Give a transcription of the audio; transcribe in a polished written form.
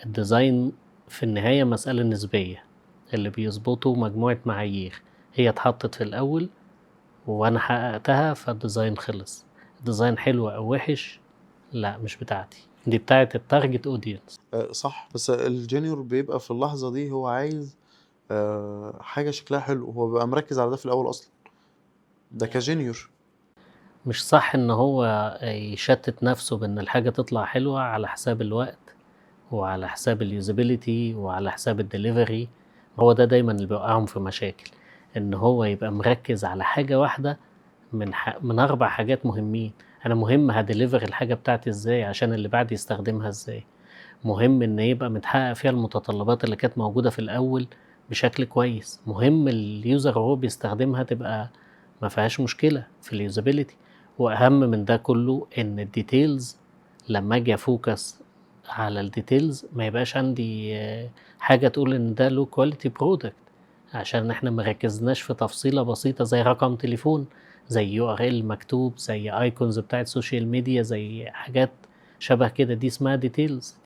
الديزاين في النهاية مسألة نسبية، اللي بيظبطه مجموعة معايير هي اتحطت في الأول وأنا حققتها فالديزاين خلص. الديزاين حلو أو وحش لأ مش بتاعتي، دي بتاعة التارجت أودينس. صح، بس الجونيور بيبقى في اللحظة دي هو عايز حاجة شكلها حلو، هو بيبقى مركز على ده في الأول أصلا، ده كجونيور. مش صح إن هو يشتت نفسه بإن الحاجة تطلع حلوة على حساب الوقت وعلى حساب اليوزابيليتي وعلى حساب الدليفري. هو ده دايما اللي بيوقعهم في مشاكل، إن هو يبقى مركز على حاجة واحدة من 4 حاجات مهمين. أنا مهم هاديليفر الحاجة بتاعتي إزاي عشان اللي بعدي يستخدمها إزاي، مهم إن يبقى متحقق فيها المتطلبات اللي كانت موجودة في الأول بشكل كويس، مهم اليوزر وهو بيستخدمها تبقى ما فيهاش مشكلة في اليوزابيلتي، وأهم من ده كله إن الديتيلز لما أجي أفوكس على الديتيلز ما يبقاش عندي حاجة تقول إن ده low quality product عشان إحنا ما ركزناش في تفصيلة بسيطة زي رقم تليفون، زي URL مكتوب، زي ايكونز بتاعت سوشيال ميديا، زي حاجات شبه كده، دي اسمها details.